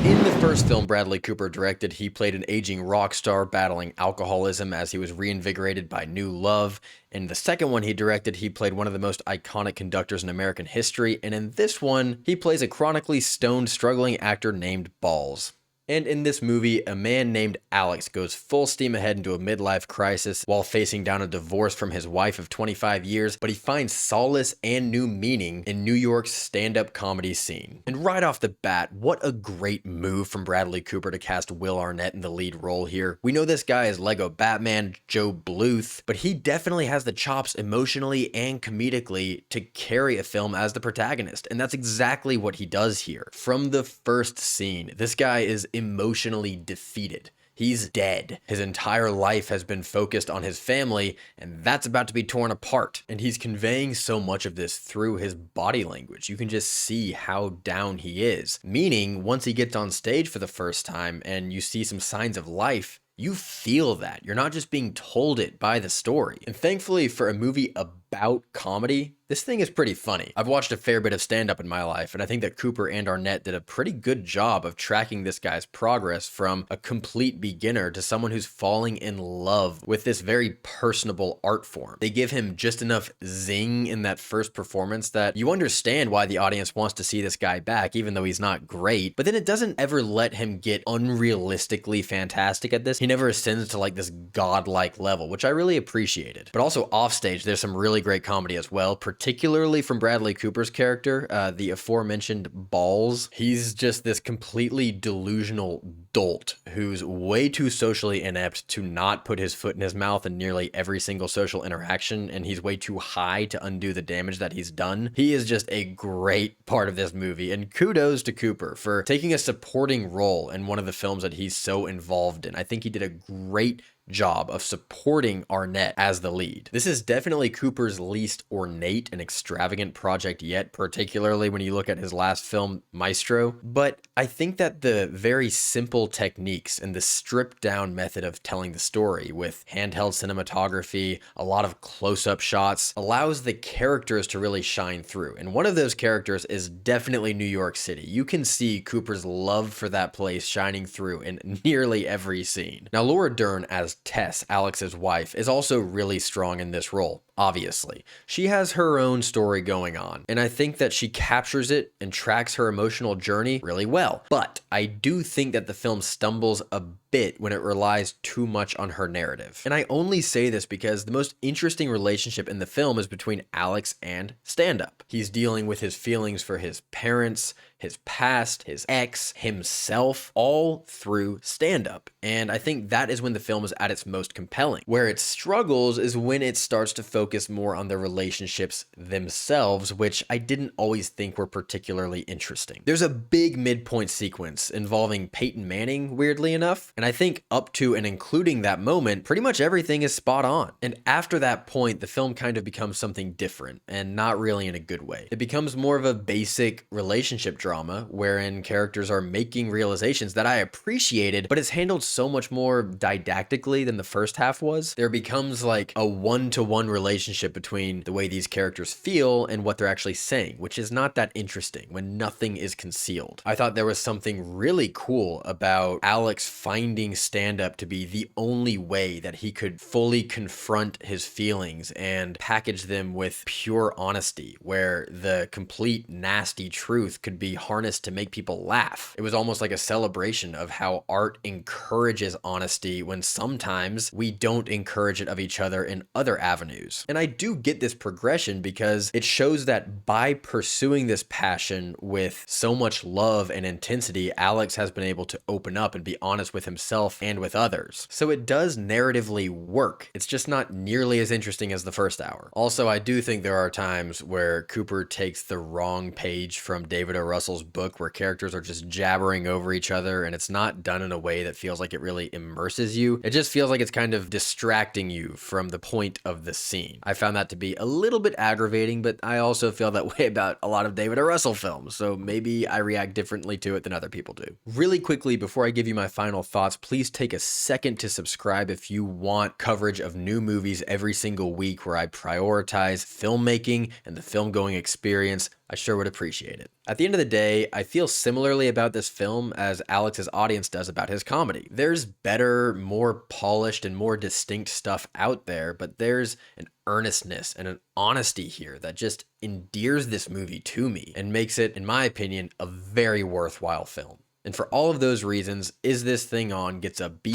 In the first film Bradley Cooper directed, he played an aging rock star battling alcoholism as he was reinvigorated by new love. In the second one he directed, he played one of the most iconic conductors in American history, and in this one, he plays a chronically stoned, struggling actor named Balls. And in this movie, a man named Alex goes full steam ahead into a midlife crisis while facing down a divorce from his wife of 25 years, but he finds solace and new meaning in New York's stand-up comedy scene. And right off the bat, what a great move from Bradley Cooper to cast Will Arnett in the lead role here. We know this guy is Lego Batman, Joe Bluth, but he definitely has the chops emotionally and comedically to carry a film as the protagonist, and that's exactly what he does here. From the first scene, this guy is emotionally defeated. He's dead. His entire life has been focused on his family, and that's about to be torn apart. And he's conveying so much of this through his body language. You can just see how down he is. Meaning, once he gets on stage for the first time and you see some signs of life, you feel that. You're not just being told it by the story. And thankfully, for a movie about comedy, this thing is pretty funny. I've watched a fair bit of stand-up in my life, and I think that Cooper and Arnett did a pretty good job of tracking this guy's progress from a complete beginner to someone who's falling in love with this very personable art form. They give him just enough zing in that first performance that you understand why the audience wants to see this guy back, even though he's not great. But then it doesn't ever let him get unrealistically fantastic at this. He never ascends to like this godlike level, which I really appreciated. But also offstage, there's some really great comedy as well, particularly from Bradley Cooper's character, the aforementioned Balls. He's just this completely delusional dolt who's way too socially inept to not put his foot in his mouth in nearly every single social interaction, and he's way too high to undo the damage that he's done. He is just a great part of this movie, and kudos to Cooper for taking a supporting role in one of the films that he's so involved in. I think he did a great job of supporting Arnett as the lead. This is definitely Cooper's least ornate and extravagant project yet, particularly when you look at his last film, Maestro. But I think that the very simple techniques and the stripped down method of telling the story with handheld cinematography, a lot of close-up shots, allows the characters to really shine through. And one of those characters is definitely New York City. You can see Cooper's love for that place shining through in nearly every scene. Now, Laura Dern as Tess, Alex's wife, is also really strong in this role. Obviously, she has her own story going on, and I think that she captures it and tracks her emotional journey really well. But I do think that the film stumbles a bit when it relies too much on her narrative. And I only say this because the most interesting relationship in the film is between Alex and stand-up. He's dealing with his feelings for his parents, his past, his ex, himself, all through stand-up. And I think that is when the film is at its most compelling. Where it struggles is when it starts to focus more on the relationships themselves, which I didn't always think were particularly interesting. There's a big midpoint sequence involving Peyton Manning, weirdly enough, and I think up to and including that moment, pretty much everything is spot on. And after that point, the film kind of becomes something different, and not really in a good way. It becomes more of a basic relationship drama, wherein characters are making realizations that I appreciated, but it's handled so much more didactically than the first half was. There becomes like a one-to-one relationship between the way these characters feel and what they're actually saying, which is not that interesting when nothing is concealed. I thought there was something really cool about Alex finding stand-up to be the only way that he could fully confront his feelings and package them with pure honesty, where the complete nasty truth could be harnessed to make people laugh. It was almost like a celebration of how art encourages honesty when sometimes we don't encourage it of each other in other avenues. And I do get this progression because it shows that by pursuing this passion with so much love and intensity, Alex has been able to open up and be honest with himself and with others. So it does narratively work. It's just not nearly as interesting as the first hour. Also, I do think there are times where Cooper takes the wrong page from David O. Russell's book, where characters are just jabbering over each other, and it's not done in a way that feels like it really immerses you. It just feels like it's kind of distracting you from the point of the scene. I found that to be a little bit aggravating, but I also feel that way about a lot of David O. Russell films, so maybe I react differently to it than other people do. Really quickly, before I give you my final thoughts, please take a second to subscribe if you want coverage of new movies every single week where I prioritize filmmaking and the film-going experience. I sure would appreciate it. At the end of the day, I feel similarly about this film as Alex's audience does about his comedy. There's better, more polished, and more distinct stuff out there, but there's an earnestness and an honesty here that just endears this movie to me and makes it, in my opinion, a very worthwhile film. And for all of those reasons, Is This Thing On gets a B+.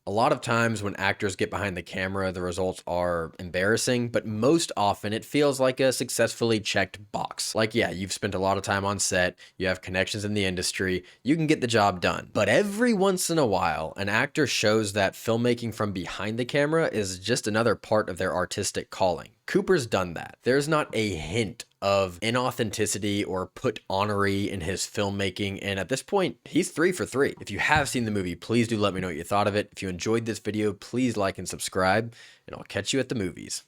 A lot of times when actors get behind the camera, the results are embarrassing, but most often it feels like a successfully checked box. Like, yeah, you've spent a lot of time on set, you have connections in the industry, you can get the job done. But every once in a while, an actor shows that filmmaking from behind the camera is just another part of their artistic calling. Cooper's done that. There's not a hint of inauthenticity or put onery in his filmmaking, and at this point, he's 3 for 3. If you have seen the movie, please do let me know what you thought of it. If you enjoyed this video, please like and subscribe, and I'll catch you at the movies.